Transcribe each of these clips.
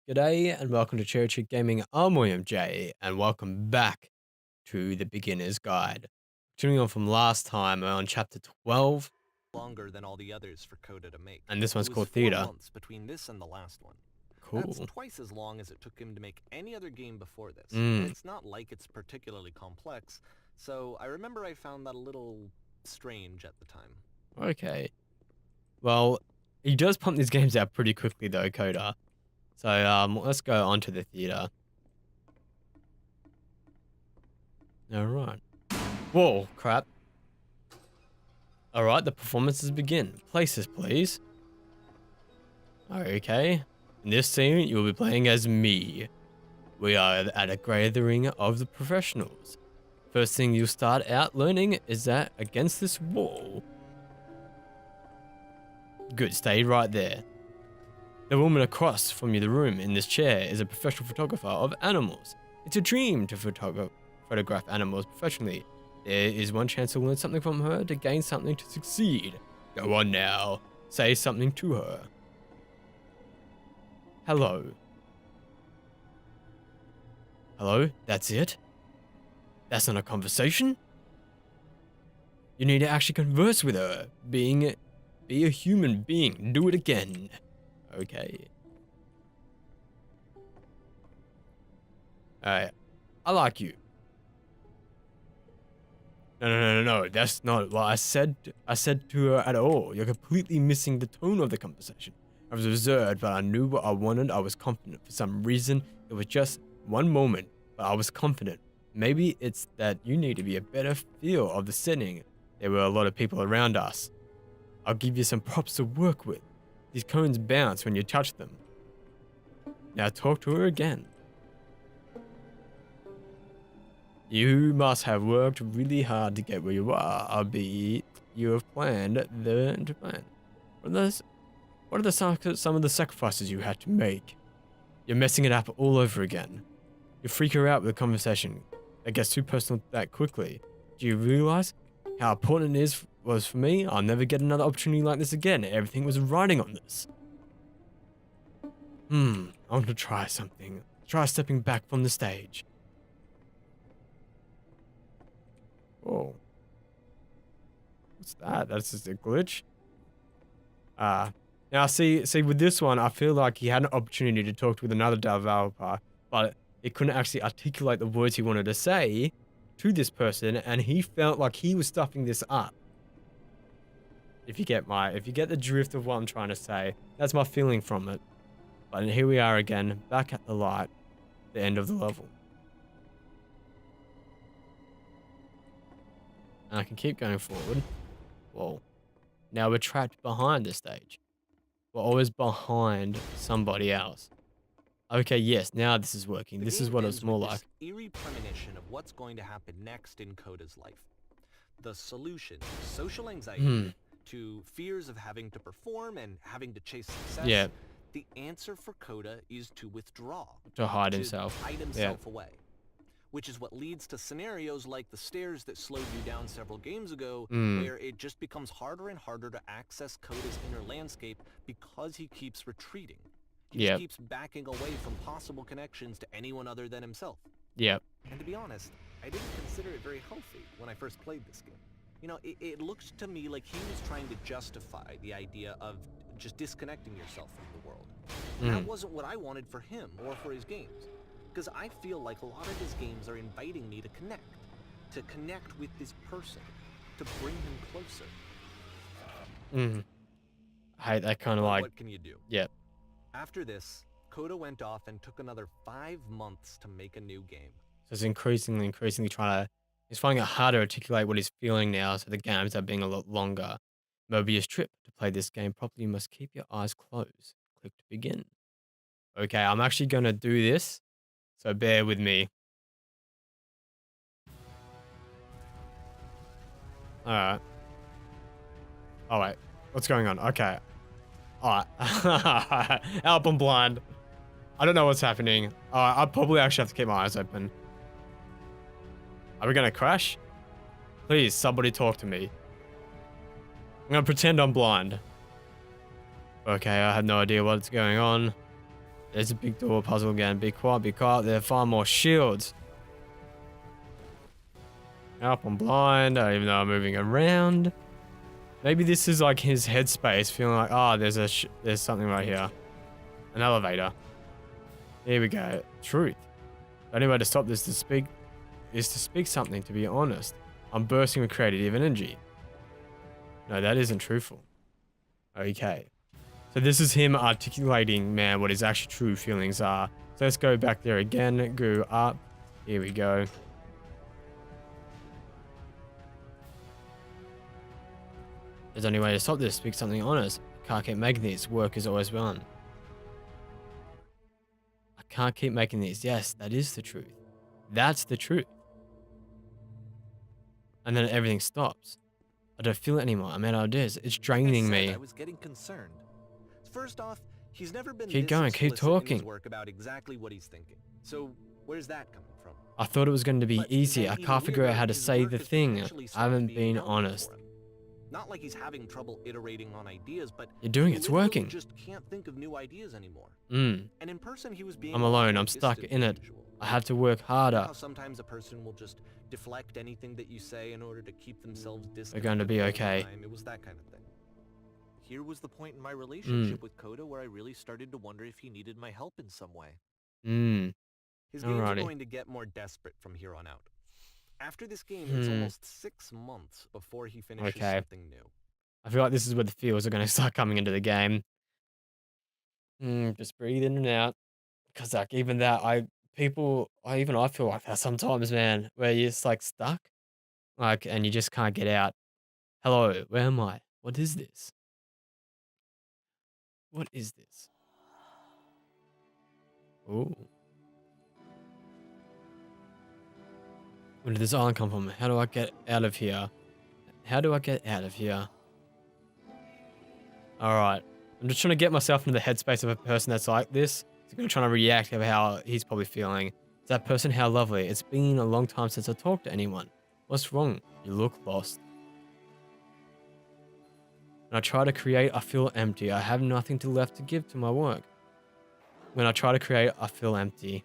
G'day and welcome to Cherry Tree Gaming. I'm William J, and welcome back to the Beginner's Guide. Continuing on from last time, we're on chapter 12, longer than all the others for Coda to make. and this one's It was called 4 Theater. months between this and the last one. That's Cool. twice as long as it took him to make any other game before this. Mm. And it's not like it's particularly complex, so I remember I found that a little strange at the time. Okay. Well, he does pump these games out pretty quickly though, Coda. So let's go on to the theater. Alright. Whoa, crap. Alright, the performances begin. Places, please. Okay. In this scene, you will be playing as me. We are at a gathering of the professionals. First thing you'll start out learning is that against this wall. Good, stay right there. The woman across from you, the room in this chair, is a professional photographer of animals. It's a dream to photograph animals professionally. There is one chance to learn something from her, to gain something, to succeed. Go on now. Say something to her. Hello. Hello? That's it? That's not a conversation? You need to actually converse with her. Be a human being. Do it again. Okay. Alright. I like you. No. That's not what I said to her at all. You're completely missing the tone of the conversation. I was reserved, but I knew what I wanted. I was confident. For some reason, it was just one moment, but I was confident. Maybe it's that you need to be a better feel of the setting. There were a lot of people around us. I'll give you some props to work with. These cones bounce when you touch them. Now talk to her again. You must have worked really hard to get where you are, albeit you have planned the plan. What are some of the sacrifices you had to make? You're messing it up all over again. You freak her out with a conversation that gets too personal that quickly. Do you realize how important it was for me? I'll never get another opportunity like this again. Everything was riding on this. I want to try something. Try stepping back from the stage. Oh. What's that? That's just a glitch? Now see with this one, I feel like he had an opportunity to talk with another developer, but he couldn't actually articulate the words he wanted to say to this person, and he felt like he was stuffing this up. If you get the drift of what I'm trying to say, that's my feeling from it. But here we are again, back at the light, the end of the level. And I can keep going forward. Whoa. Now we're trapped behind the stage. We're always behind somebody else. Okay, yes, now this is working. This is what it's more like. Eerie premonition of what's going to happen next in Coda's life. The solution, social anxiety, to fears of having to perform and having to chase success. Yeah. The answer for Coda is to withdraw. To hide himself. Hide himself away. Which is what leads to scenarios like the stairs that slowed you down several games ago, where it just becomes harder and harder to access Coda's inner landscape because he keeps retreating. He just keeps backing away from possible connections to anyone other than himself. Yep. And to be honest, I didn't consider it very healthy when I first played this game. You know, it looked to me like he was trying to justify the idea of just disconnecting yourself from the world. And that wasn't what I wanted for him or for his games. Because I feel like a lot of his games are inviting me to connect with this person, to bring him closer. I hate that kind of like... What can you do? Yep. After this, Coda went off and took another 5 months to make a new game. So it's increasingly trying to... He's finding it harder to articulate what he's feeling now, so the games are being a lot longer. Mobius trip. To play this game properly, you must keep your eyes closed. Click to begin. Okay, I'm actually going to do this. So bear with me. Alright. Oh wait, what's going on? Okay. Alright. Help, I'm blind. I don't know what's happening. I probably actually have to keep my eyes open. Are we gonna crash? Please, somebody talk to me. I'm gonna pretend I'm blind. Okay, I have no idea what's going on. There's a big door puzzle again. Be quiet, be quiet. There are far more shields. Up, I'm blind, even though I'm moving around. Maybe this is like his headspace, feeling like, oh, there's something right here. An elevator. Here we go. Truth. The only way to stop this is to speak something, to be honest. I'm bursting with creative energy. No, that isn't truthful. Okay. So this is him articulating, man, what his actual true feelings are. So let's go back there again. Go up. Here we go. There's only way to stop this. Speak something honest. Can't keep making these. Work is always one. I can't keep making these. Yes, that is the truth. That's the truth. And then everything stops. I don't feel it anymore. I'm out of ideas. It's draining me. I was getting concerned. First off, he's never been Keep going. Keep talking. in his work about exactly what he's thinking. So where's that coming from? I thought it was going to be easy. I can't figure out how to say the thing. I haven't been honest. Not like he's having trouble iterating on ideas, but you're doing it. It's working. Just can't think of new ideas anymore. And in person, he was being I'm alone. I'm stuck in it. I have to work harder. How sometimes a person will just deflect anything that you say in order to keep themselves distant. We're going to be okay. It was that kind of thing. Here was the point in my relationship with Coda where I really started to wonder if he needed my help in some way. His games are going to get more desperate from here on out. After this game, it's almost 6 months before he finishes something new. I feel like this is where the feels are going to start coming into the game. Just breathe in and out. Because like even that, I feel like that sometimes, man, where you're just like stuck. Like, and you just can't get out. Hello, where am I? What is this? What is this? Ooh. Where did this island come from? How do I get out of here? How do I get out of here? Alright. I'm just trying to get myself into the headspace of a person that's like this. So I'm trying to react to how he's probably feeling. Is that person how lovely? It's been a long time since I talked to anyone. What's wrong? You look lost. When I try to create, I feel empty. I have nothing left to give to my work. When I try to create, I feel empty.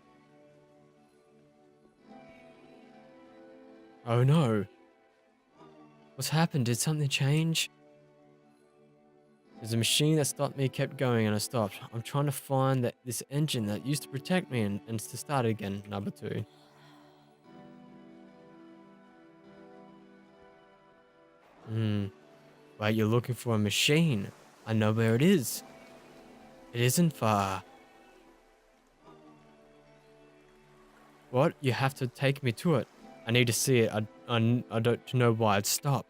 Oh no. What's happened? Did something change? There's a machine that stopped me, kept going, and I stopped. I'm trying to find this engine that used to protect me and to start again. Number 2. Wait, you're looking for a machine. I know where it is. It isn't far. What? You have to take me to it. I need to see it. I don't know why it stopped.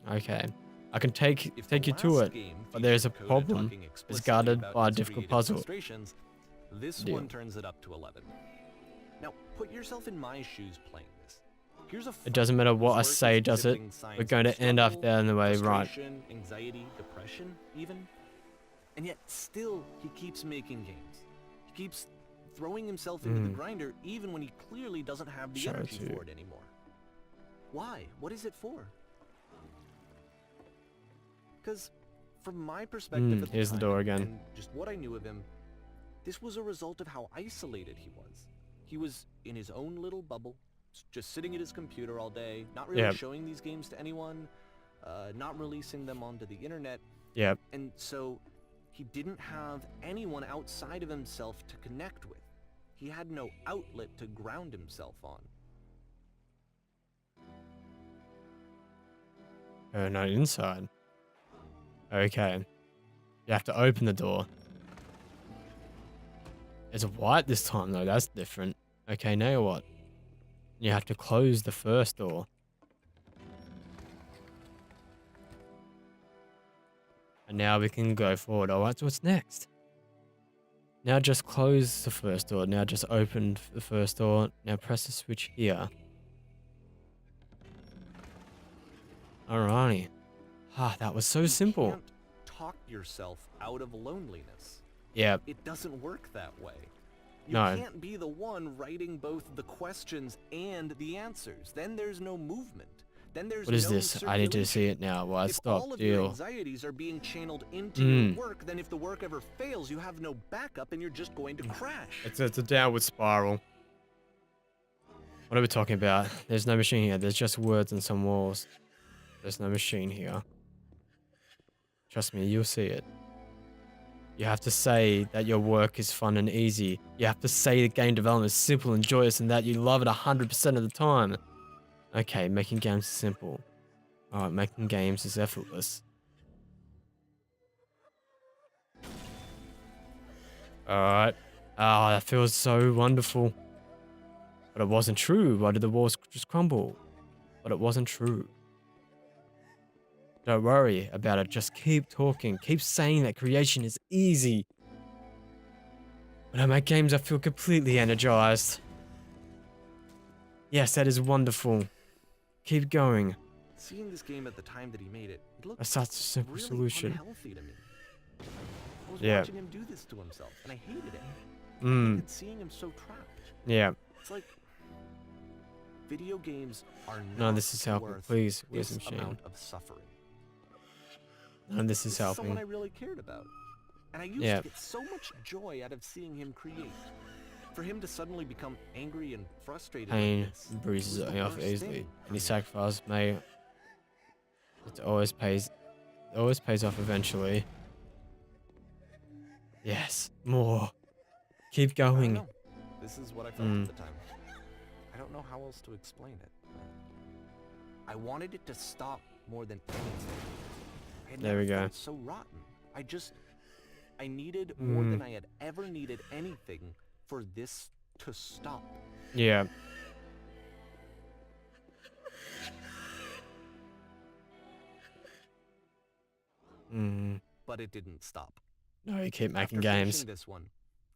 Okay. I can take you to it, but there's a problem. It's guarded by a difficult puzzle. This one turns it up to 11. Now, put yourself in my shoes playing this. Here's a it doesn't matter what I say, does it? We're going to end up there in the way, right? Anxiety, depression, even. And yet, still, he keeps making games. He keeps throwing himself into the grinder, even when he clearly doesn't have the energy for it anymore. Why? What is it for? Because, from my perspective at the here's time, the door again. and just what I knew of him, this was a result of how isolated he was. He was in his own little bubble, just sitting at his computer all day, not really showing these games to anyone, not releasing them onto the internet. Yep. And so he didn't have anyone outside of himself to connect with. He had no outlet to ground himself on. Oh, no, inside. Okay. You have to open the door. It's white this time, though. That's different. Okay, now what? You have to close the first door. And now we can go forward. Alright, so what's next? Now just close the first door. Now just open the first door. Now press the switch here. Alrighty. That was so simple. You can't talk yourself out of loneliness. Yep. It doesn't work that way. You No. can't be the one writing both the questions and the answers. Then there's no movement. then there's What is no this? I need to see circulation. it now. Well, If all stop. of your Deal. anxieties are being channeled into your work, then if the work ever fails, you have no backup and you're just going to crash. It's a downward spiral. What are we talking about? There's no machine here. There's just words and some walls. There's no machine here. Trust me, you'll see it. You have to say that your work is fun and easy. You have to say the game development is simple and joyous and that you love it 100% of the time. Okay, making games is simple. Alright, making games is effortless. Alright. Ah, that feels so wonderful. But it wasn't true. Why did the walls just crumble? But it wasn't true. Don't worry about it. Just keep talking. Keep saying that creation is easy. When I make games, I feel completely energized. Yes, that is wonderful. Keep going. Seeing this game at the time that he made it, it looked That's such a simple really solution. unhealthy to me. I was Yeah. watching him do this to himself, and I hated it. I hated seeing him so trapped. Yeah. It's like video games are not No, this is helping. worth Please, where's this the machine? amount of suffering. No, this is This is someone I helping. really cared about, and I used Yeah. to get so much joy out of seeing him create. For him to suddenly become angry and frustrated like Pain this bruises was it the off worst easily. thing for Any me. sacrifice may it always pays off eventually. Yes, more. Keep I don't going. know. This is what I felt at the time. I don't know how else to explain it. I wanted it to stop more than anything. I had There never we go. felt so rotten. I needed more than I had ever needed anything for this to stop. Yeah. But it didn't stop. No, you keep making After games. finishing this one,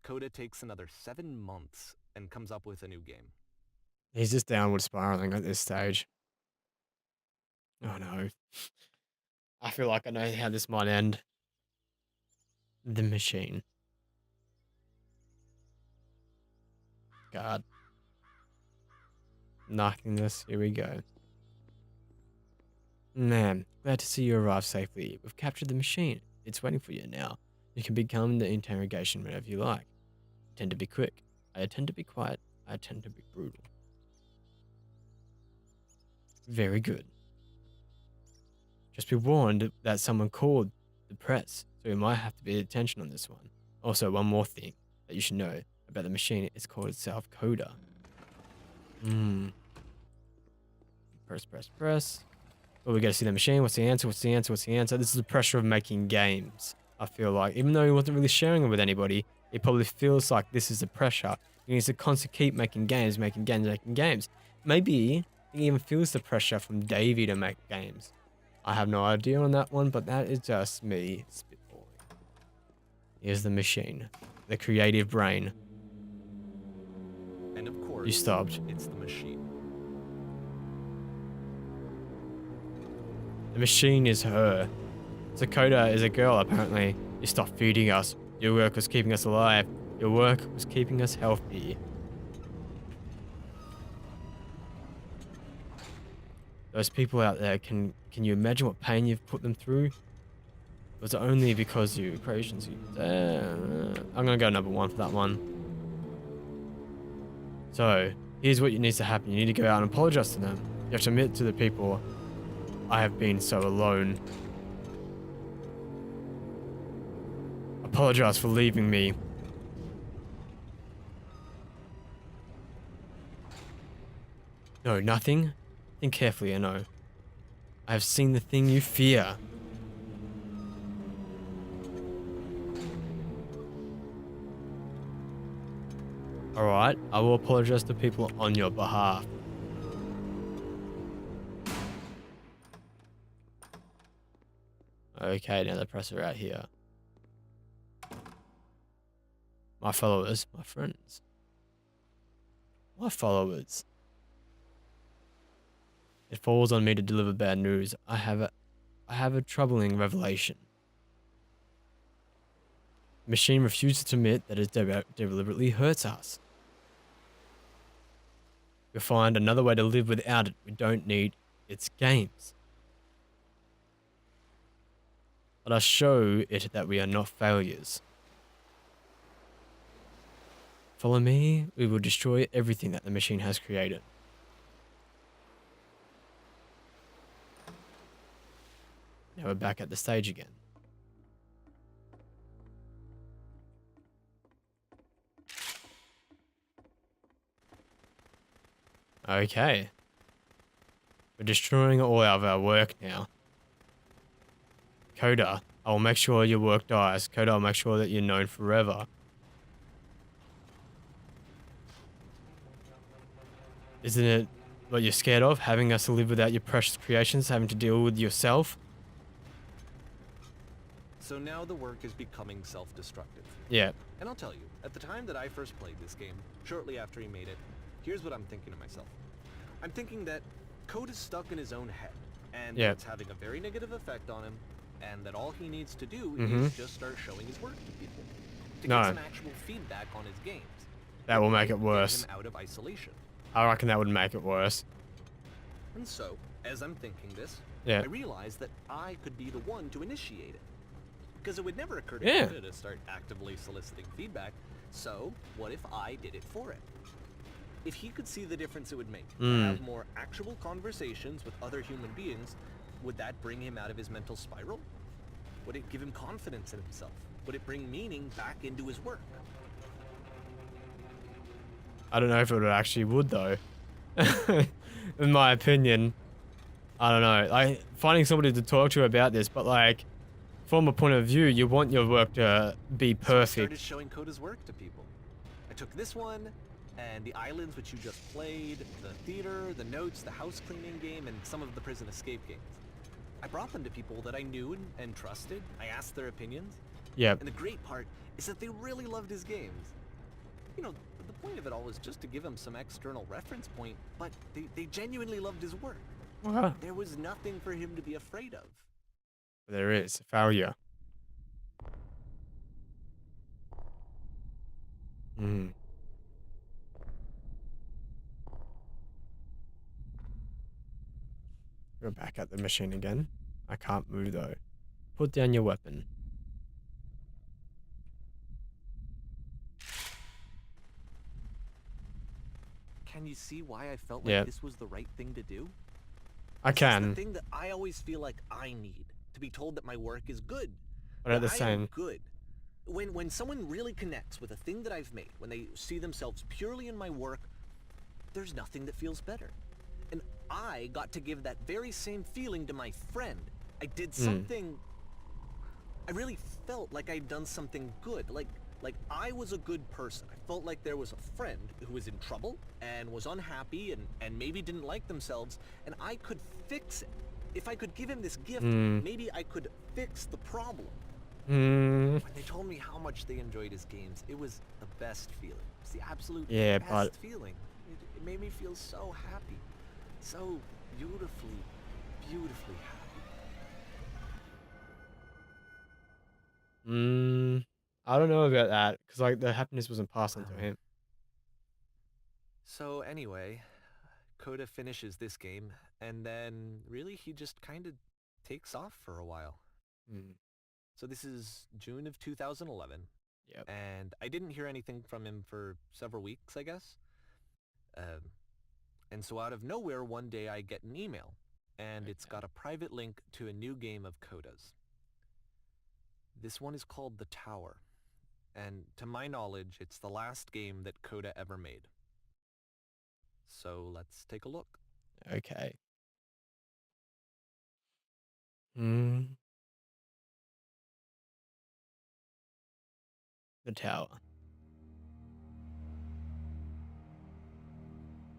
Coda takes another 7 months and comes up with a new game. He's just downward spiraling at this stage. Oh no. I feel like I know how this might end. The machine. God. Nothingness, here we go. Man, glad to see you arrive safely. We've captured the machine. It's waiting for you now. You can begin the interrogation whenever you like. I tend to be quick. I tend to be quiet. I tend to be brutal. Very good. Just be warned that someone called the press, so you might have to pay attention on this one. Also, one more thing that you should know about the machine. It's called itself Coda. Press. Oh, we gotta see the machine. What's the answer? What's the answer? What's the answer? This is the pressure of making games. I feel like, even though he wasn't really sharing it with anybody, he probably feels like this is the pressure. He needs to constantly keep making games. Maybe he even feels the pressure from Davey to make games. I have no idea on that one, but that is just me spitballing. Here's the machine, the creative brain. And of course, You stopped. it's the machine. The machine is her. So Coda is a girl, apparently. You stopped feeding us. Your work was keeping us alive. Your work was keeping us healthy. Those people out there, can you imagine what pain you've put them through? Was it only because you creations? I'm gonna go number 1 for that one. So, here's what needs to happen. You need to go out and apologize to them. You have to admit to the people, I have been so alone. Apologize for leaving me. No, nothing? Think carefully, I know. I have seen the thing you fear. Alright, I will apologize to people on your behalf. Okay, now the press are out here. My followers, my friends. My followers. It falls on me to deliver bad news. I have a troubling revelation. The machine refuses to admit that it deliberately hurts us. We'll find another way to live without it. We don't need its games. Let us show it that we are not failures. Follow me, we will destroy everything that the machine has created. Now we're back at the stage again. Okay. We're destroying all of our work now. Coda, I will make sure your work dies. Coda, I'll make sure that you're known forever. Isn't it what you're scared of? Having us to live without your precious creations, having to deal with yourself? So now the work is becoming self-destructive. Yeah. And I'll tell you, at the time that I first played this game, shortly after he made it, here's what I'm thinking to myself. I'm thinking that Code is stuck in his own head, and it's having a very negative effect on him, and that all he needs to do is just start showing his work to people. To get some actual feedback on his games. That will make it worse. Get him out of isolation. I reckon that would make it worse. And so, as I'm thinking this, I realized that I could be the one to initiate it. Because it would never occur to me to start actively soliciting feedback, so what if I did it for him? If he could see the difference it would make, have more actual conversations with other human beings, would that bring him out of his mental spiral? Would it give him confidence in himself? Would it bring meaning back into his work? I don't know if it actually would though. In my opinion, I don't know. Like finding somebody to talk to about this, but like from a point of view, you want your work to be perfect. So I started showing Coda's work to people. I took this one, and the islands which you just played, the theater, the notes, the house cleaning game, and some of the prison escape games. I brought them to people that I knew and trusted. I asked their opinions. Yeah. And the great part is that they really loved his games. You know, the point of it all was just to give him some external reference point, but they genuinely loved his work. There was nothing for him to be afraid of. There is failure. Go back at the machine again. I can't move though. Put down your weapon. Can you see why I felt like this was the right thing to do? I can. It's the thing that I always feel like I need, to be told that my work is good. But at the same, good. When someone really connects with a thing that I've made, when they see themselves purely in my work, there's nothing that feels better. And I got to give that very same feeling to my friend. I did something. I really felt like I'd done something good. Like I was a good person. I felt like there was a friend who was in trouble and was unhappy and maybe didn't like themselves, and I could fix it. If I could give him this gift, maybe I could fix the problem. When they told me how much they enjoyed his games, it was the best feeling. It's the absolute best feeling. It made me feel so happy. So beautifully, beautifully happy. I don't know about that, because like the happiness wasn't passed on to him. So anyway, Coda finishes this game, and then really he just kind of takes off for a while. So this is June of 2011. Yep. And I didn't hear anything from him for several weeks, I guess. And so out of nowhere, one day I get an email, and it's got a private link to a new game of Coda's. This one is called The Tower, and to my knowledge, it's the last game that Coda ever made. So let's take a look. Okay. The Tower.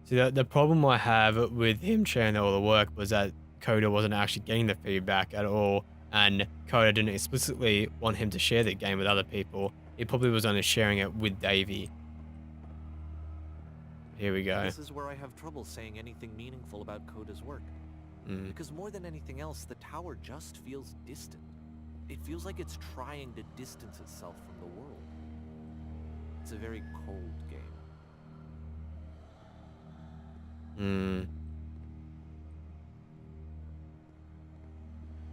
See, the problem I have with him sharing all the work was that Coda wasn't actually getting the feedback at all, and Coda didn't explicitly want him to share the game with other people. He probably was only sharing it with Davey. Here we go. This is where I have trouble saying anything meaningful about Coda's work. Because more than anything else, the tower just feels distant. It feels like it's trying to distance itself from the world. It's a very cold game.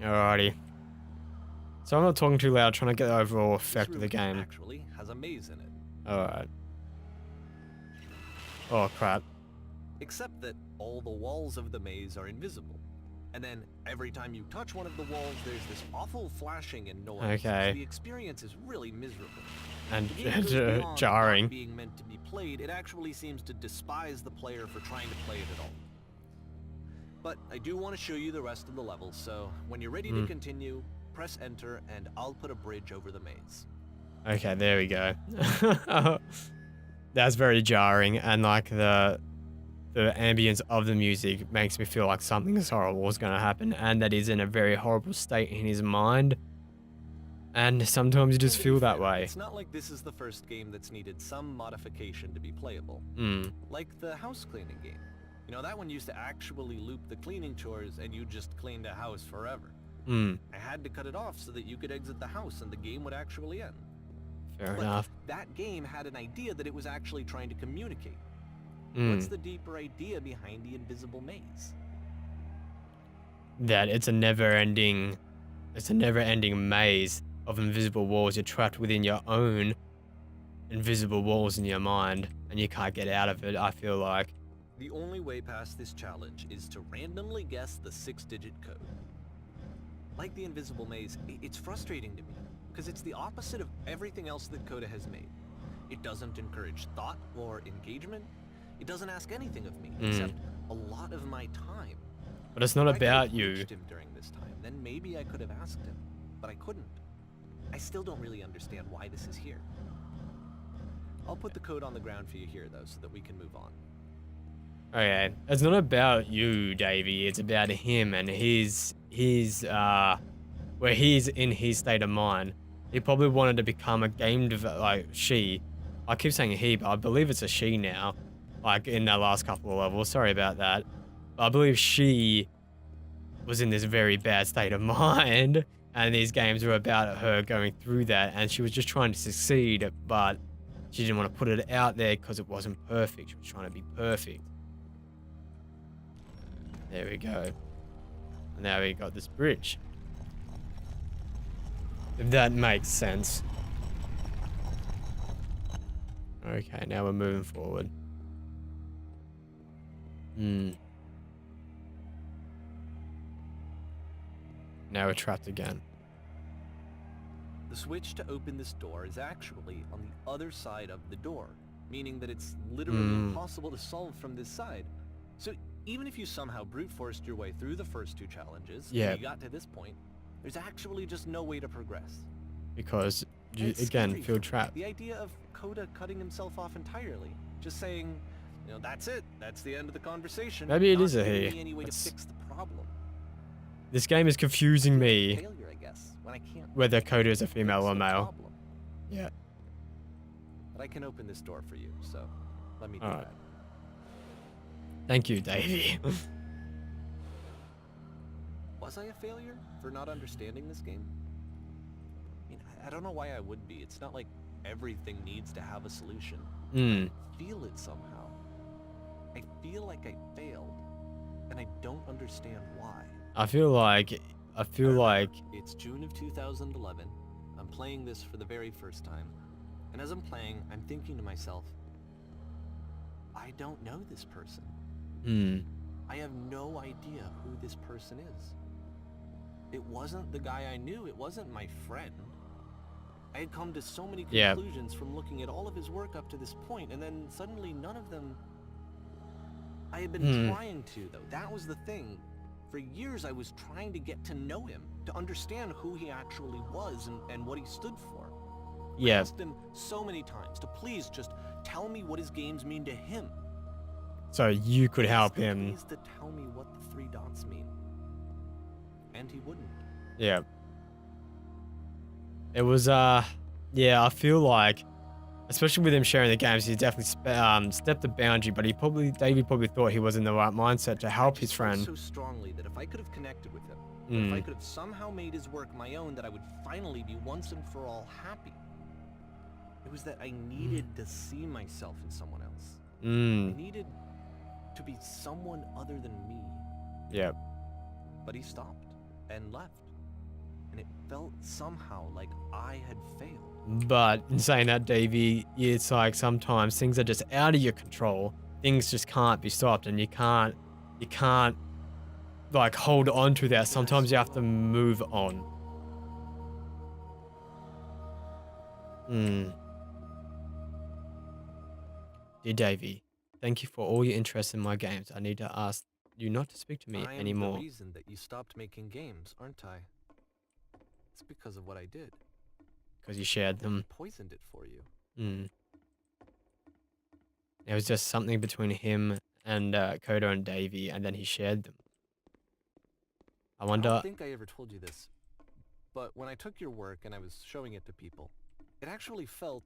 Alrighty. So I'm not talking too loud, trying to get the overall effect of the game. Actually has a maze in it. Alright. Oh crap. Except that all the walls of the maze are invisible. And then every time you touch one of the walls, there's this awful flashing and noise. Okay. So the experience is really miserable. And The game goes beyond jarring. not being meant to be played, it actually seems to despise the player for trying to play it at all. But I do want to show you the rest of the levels, so when you're ready to continue, press enter and I'll put a bridge over the maze. Okay, there we go. That's very jarring, and like the ambience of the music makes me feel like something horrible is going to happen, and that he's in a very horrible state in his mind. And sometimes you just feel that way. It's not like this is the first game that's needed some modification to be playable. Like the house cleaning game. You know, that one used to actually loop the cleaning chores and you just cleaned a house forever. I had to cut it off so that you could exit the house and the game would actually end. Fair But enough. that game had an idea that it was actually trying to communicate. What's the deeper idea behind the invisible maze? That it's a never-ending maze of invisible walls. You're trapped within your own invisible walls in your mind, and you can't get out of it, I feel like. The only way past this challenge is to randomly guess the 6-digit code. Like the invisible maze, it's frustrating to me, because it's the opposite of everything else that Coda has made. It doesn't encourage thought or engagement. It doesn't ask anything of me, except a lot of my time. But it's not If I could have about you. reached him during this time, then maybe I could have asked him, but I couldn't. I still don't really understand why this is here. I'll put the code on the ground for you here, though, so that we can move on. Okay, it's not about you, Davey. It's about him and his where he's in his state of mind. He probably wanted to become a game developer, like she. I keep saying he, but I believe it's a she now. Like in that last couple of levels. Sorry about that. But I believe she was in this very bad state of mind, and these games were about her going through that, and she was just trying to succeed, but she didn't want to put it out there because it wasn't perfect. She was trying to be perfect. There we go. And now we got this bridge. If that makes sense. Okay, now we're moving forward. Now we're trapped again. The switch to open this door is actually on the other side of the door, meaning that it's literally impossible to solve from this side. So even if you somehow brute forced your way through the first 2 challenges, and you got to this point, there's actually just no way to progress. Because you, It's again, scary feel for me. trapped. The idea of Coda cutting himself off entirely, just saying, you know, that's it, that's the end of the conversation. Maybe it not is a giving he. me any way to That's- fix the problem. This game is confusing me Failure, I guess, when I can't whether Coda is a fix female or the male. problem. Yeah. But I can open this door for you, so let me do Alright. that. Thank you, Davey. Was I a failure for not understanding this game? I mean, I don't know why I would be. It's not like everything needs to have a solution. I feel it somehow. I feel like I failed, and I don't understand why. I feel like It's June of 2011. I'm playing this for the very first time. And as I'm playing, I'm thinking to myself, I don't know this person. I have no idea who this person is. It wasn't the guy I knew. It wasn't my friend. I had come to so many conclusions from looking at all of his work up to this point, and then suddenly none of them... I had been trying to, though. That was the thing. For years, I was trying to get to know him, to understand who he actually was and what he stood for. I asked him so many times to please just tell me what his games mean to him. So you could help Please him. to tell me what the 3 dots mean. And he wouldn't. Yeah. It was, yeah, I feel like, especially with him sharing the games, he definitely stepped the boundary, but Davey probably thought he was in the right mindset to help his friend. So strongly that if I could have connected with him, if I could have somehow made his work my own, that I would finally be once and for all happy. It was that I needed to see myself in someone else. I needed to be someone other than me. Yep. But he stopped and left. and it felt somehow like I had failed. But in saying that, Davey, it's like sometimes things are just out of your control. Things just can't be stopped, and you can't like hold on to that. Sometimes you have to move on. Hmm. Dear Davey, thank you for all your interest in my games. I need to ask you not to speak to me I am the anymore reason that you stopped making games, aren't I? It's because of what I did. because you shared them. Poisoned it for you. Hmm. It was just something between him and Kodo and Davey, and then he shared them. I I don't wonder. think I ever told you this, but when I took your work and I was showing it to people, it actually felt...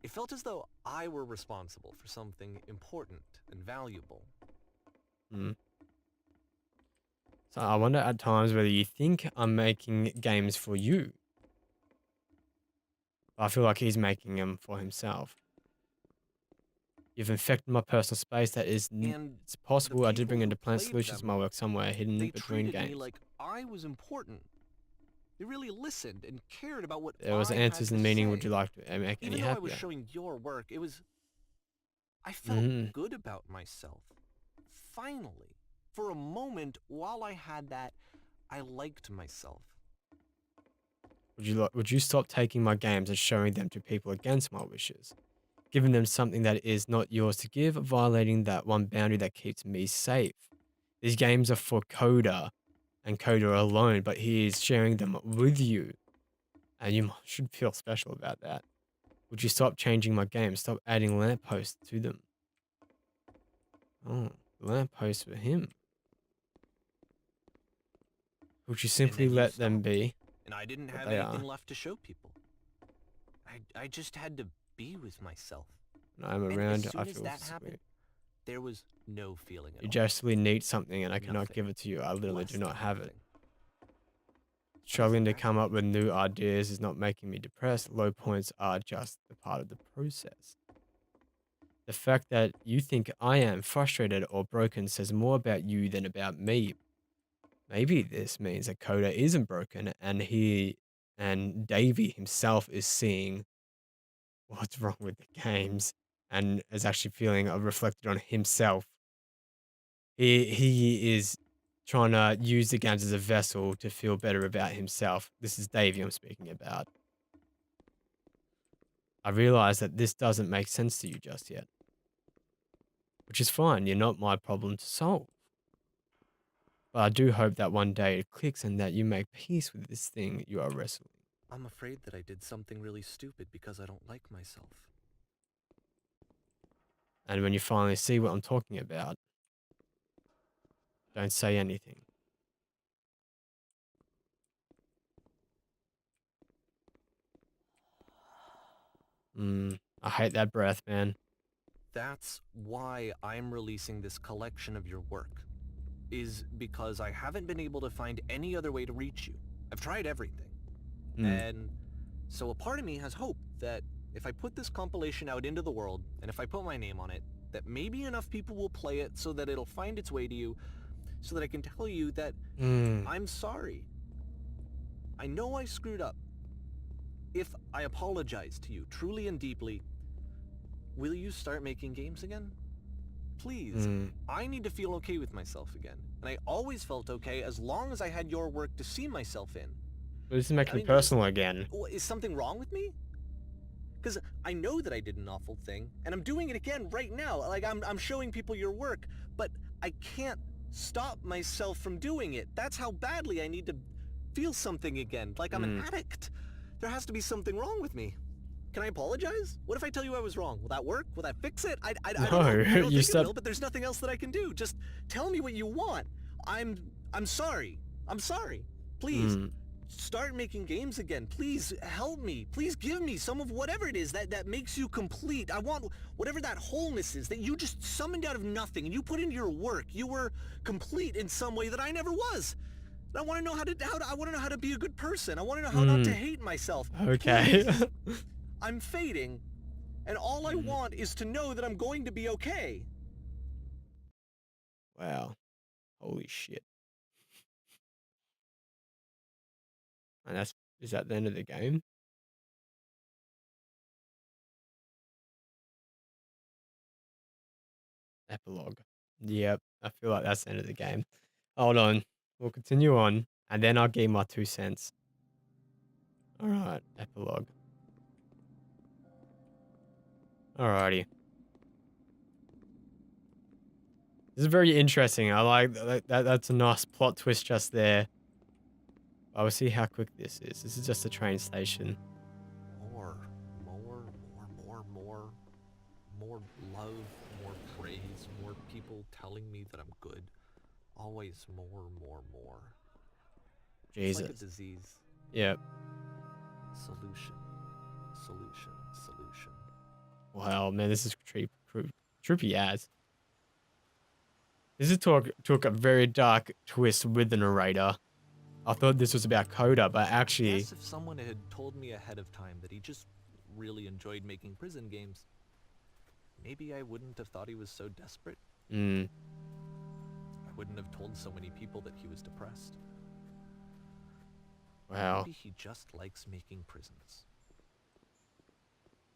It felt as though I were responsible for something important and valuable. Hmm. So I wonder at times whether you think I'm making games for you. I feel like he's making them for himself. You've infected my personal space. And It's the possible I did people bring who into Plant played Solutions them, my work somewhere hidden they between treated me games. like I was important. They really listened and cared about what There was I had answers to and meaning. Would say. you like to make any Even though I was happier? showing your work, it was... I felt Mm. good about myself. Finally. For a moment, while I had that, I liked myself. Would you stop taking my games and showing them to people against my wishes? Giving them something that is not yours to give, violating that one boundary that keeps me safe. These games are for Coda and Coda alone, but he is sharing them with you. And you should feel special about that. Would you stop changing my games? Stop adding lampposts to them. Oh, lampposts for him. Would you And simply then you let them stopped. be And I didn't what have they anything are? left to show people. I just had to be with myself. When I'm And as around, I soon as feel that happened, sweet. there was no feeling at You all. justly need something and I cannot Nothing. give it to you. I literally Less do not than have it. nothing. Struggling to come up with new ideas is not making me depressed. Low points are just a part of the process. The fact that you think I am frustrated or broken says more about you than about me. Maybe this means that Coda isn't broken and he and Davey himself is seeing what's wrong with the games and is actually feeling reflected on himself. He is trying to use the games as a vessel to feel better about himself. This is Davey I'm speaking about. I realize that this doesn't make sense to you just yet, which is fine. You're not my problem to solve. But I do hope that one day it clicks and that you make peace with this thing you are wrestling. I'm afraid that I did something really stupid because I don't like myself. And when you finally see what I'm talking about, don't say anything. I hate that breath, man. That's why I'm releasing this collection of your work. Is because I haven't been able to find any other way to reach you. I've tried everything. Mm, And so a part of me has hope that if I put this compilation out into the world, and if I put my name on it, that maybe enough people will play it so that it'll find its way to you, so that I can tell you that mm, I'm sorry. I know I screwed up. If I apologize to you truly and deeply, will you start making games again? Please. mm. I need to feel okay with myself again. And I always felt okay as long as I had your work to see myself in. But this is making I it mean, personal again. is something wrong with me? Because I know that I did an awful thing, and I'm doing it again right now. Like, I'm showing people your work, but I can't stop myself from doing it. That's how badly I need to feel something again, like I'm an addict. There has to be something wrong with me. Can I apologize? What if I tell you I was wrong? Will that work? Will that fix it? I don't know. I don't You think it will, stepped. but there's nothing else that I can do. Just tell me what you want. I'm sorry. I'm sorry. Please. Mm, Start making games again. Please help me. Please give me some of whatever it is that makes you complete. I want whatever that wholeness is that you just summoned out of nothing and you put into your work. You were complete in some way that I never was. And I want to know I want to know how to be a good person. I want to know how not to hate myself. okay. Please. I'm fading, and all I Mm, want is to know that I'm going to be okay. wow. Holy shit. And is that the end of the game? Epilogue. Yep, I feel like that's the end of the game. Hold on. We'll continue on, and then I'll give my 2 cents. Alright, epilogue. Alrighty. This is very interesting. I like that. That's a nice plot twist just there. I will see how quick this is. This is just a train station. More, more love, more praise, more people telling me that I'm good. Always more. Jesus. It's like a disease. Yep. Solution. Wow, man, this is trippy as. This is took a very dark twist with the narrator. I thought this was about Coda, but I actually, guess if someone had told me ahead of time that he just really enjoyed making prison games, maybe I wouldn't have thought he was so desperate. I wouldn't have told so many people that he was depressed. wow. Maybe he just likes making prisons.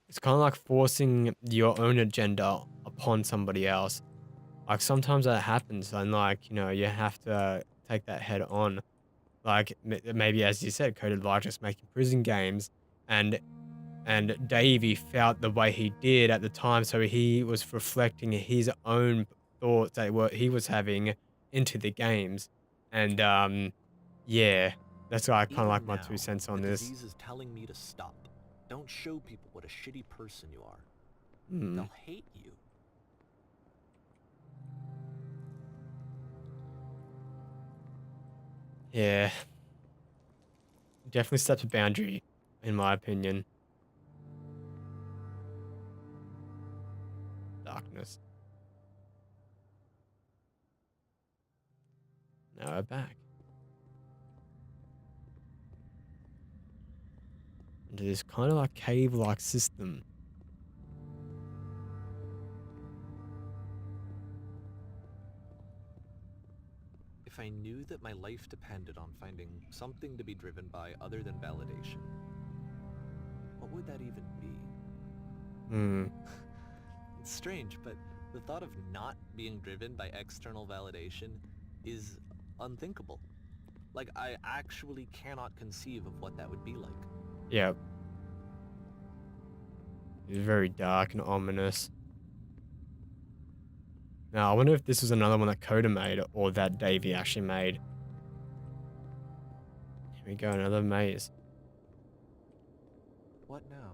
It's kind of like forcing your own agenda upon somebody else. Like sometimes that happens, and like, you know, you have to take that head on. Like maybe as you said, Coda liked just making prison games, and Davey felt the way he did at the time, so he was reflecting his own thoughts that what he was having into the games, and yeah, that's why I kind of Even like my now, 2 cents on the this. disease is telling me to stop. Don't show people what a shitty person you are. Hmm. They'll hate you. Yeah, definitely steps a boundary, in my opinion. Darkness. Now we're back into this kind of like cave-like system. If I knew that my life depended on finding something to be driven by other than validation, what would that even be? Hmm. It's strange, but the thought of not being driven by external validation is unthinkable. Like, I actually cannot conceive of what that would be like. Yep. It's very dark and ominous. Now, I wonder if this was another one that Coda made or that Davey actually made. Here we go, another maze. What now?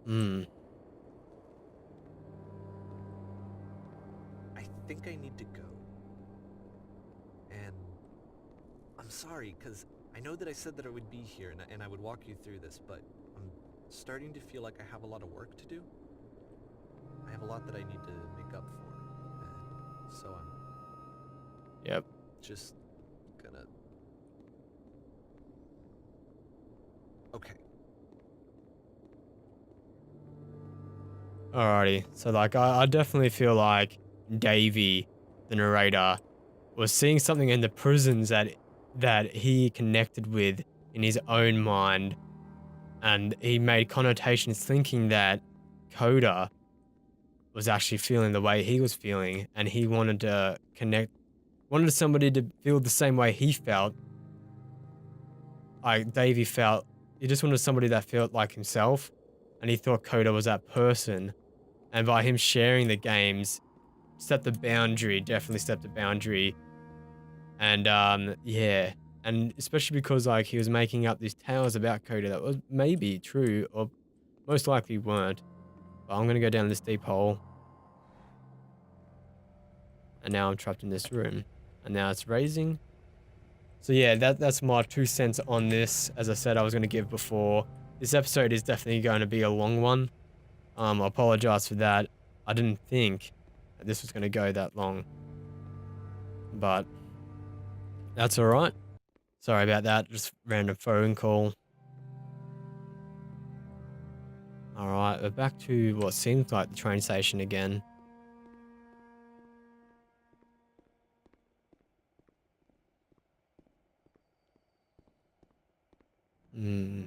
Hmm. I think I need to go. And I'm sorry, because I know that I said that I would be here and I would walk you through this, but I'm starting to feel like I have a lot of work to do. I have a lot that I need to make up for. And so I'm Yep. just gonna... Okay. Alrighty. So, like, I definitely feel like Davey, the narrator, was seeing something in the prisons that he connected with in his own mind, and he made connotations thinking that Coda was actually feeling the way he was feeling, and he wanted to wanted somebody to feel the same way he felt. Like Davey felt, he just wanted somebody that felt like himself, and he thought Coda was that person. And by him sharing the games, definitely stepped a boundary. And yeah, and especially because like he was making up these tales about Coda that was maybe true or most likely weren't. But I'm gonna go down this deep hole, and now I'm trapped in this room, and now it's raising. So yeah, that's my 2 cents on this. As I said, I was gonna give before. This episode is definitely going to be a long one. I apologize for that. I didn't think that this was gonna go that long, but that's all right. Sorry about that. Just random phone call. All right, we're back to what seems like the train station again. Mm.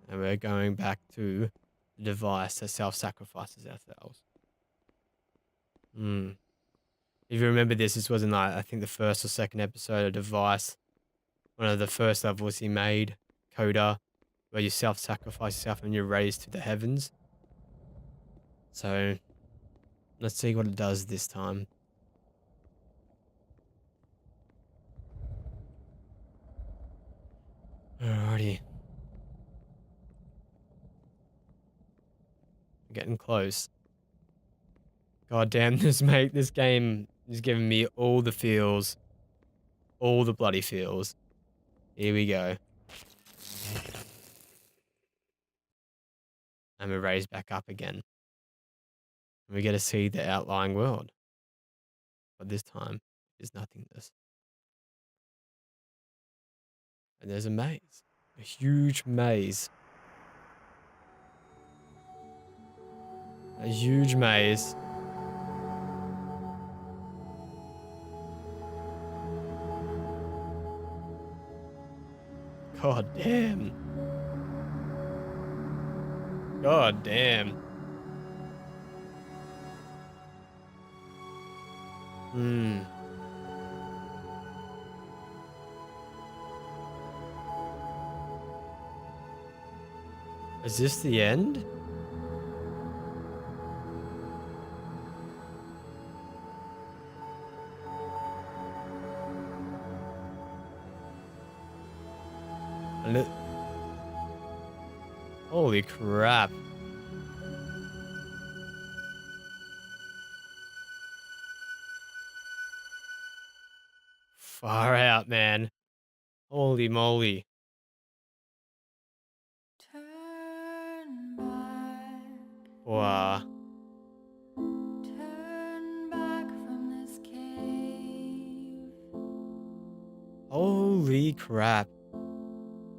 And we're going back to the device that self-sacrifices ourselves. Mm. If you remember this was in like, I think the first or second episode of Device. One of the first levels he made, Coda, where you self-sacrifice yourself and you're raised to the heavens. So, let's see what it does this time. Alrighty. Getting close. God damn, this game is giving me all the feels. All the bloody feels. Here we go. And we're raised back up again. And we get to see the outlying world. But this time, it's nothingness. And there's a maze. A huge maze. A huge maze. God damn. God damn. Hmm. Is this the end? And it... Holy crap. Far out, man. Holy moly. Turn back. Wow. Turn back from this cave. Holy crap.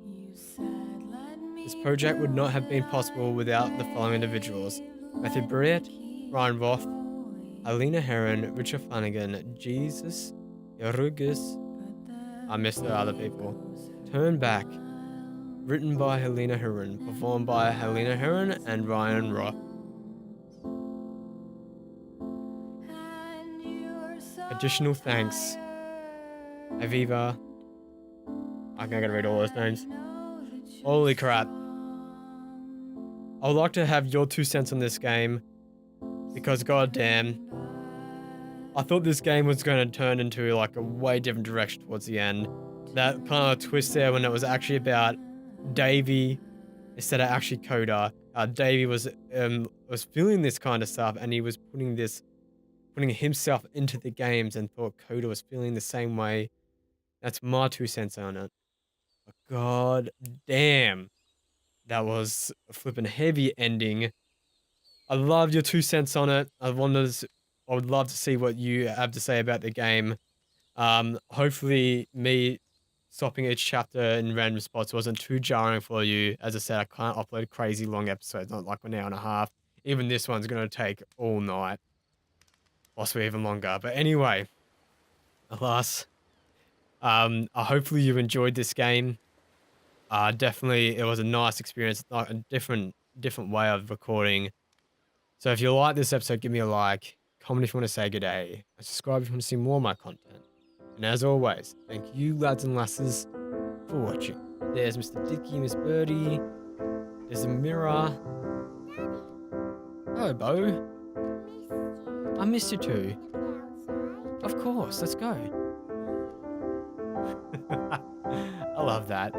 You said, let me This project would not have been possible without the following individuals: Matthew Briett, Ryan Roth, Alina Heron, Richard Flanagan, Jesus, Yarugus. I missed the other people. Turn Back. Written by Helena Heron. Performed by Helena Heron and Ryan Roth. Additional thanks. Aviva. I'm not gonna read all those names. Holy crap. I would like to have your 2 cents on this game. Because goddamn, I thought this game was going to turn into like a way different direction towards the end. That kind of twist there when it was actually about Davey instead of actually Coda. Davey was feeling this kind of stuff, and he was putting himself into the games, and thought Coda was feeling the same way. That's my 2 cents on it. But god damn, that was a flippin' heavy ending. I loved your 2 cents on it. I would love to see what you have to say about the game. Hopefully me stopping each chapter in random spots wasn't too jarring for you. As I said, I can't upload crazy long episodes, not like an hour and a half. Even this one's going to take all night. Possibly even longer. But anyway, alas, hopefully you enjoyed this game. Definitely, it was a nice experience, like a different way of recording. So if you like this episode, give me a like, comment if you want to say good day, and subscribe if you want to see more of my content. And as always, thank you lads and lasses for watching. There's Mr. Dicky, Miss Birdie, there's a mirror. Hello, Bo. I missed you too. Of course, let's go. I love that.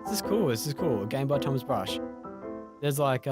This is cool, A game by Thomas Brush. There's like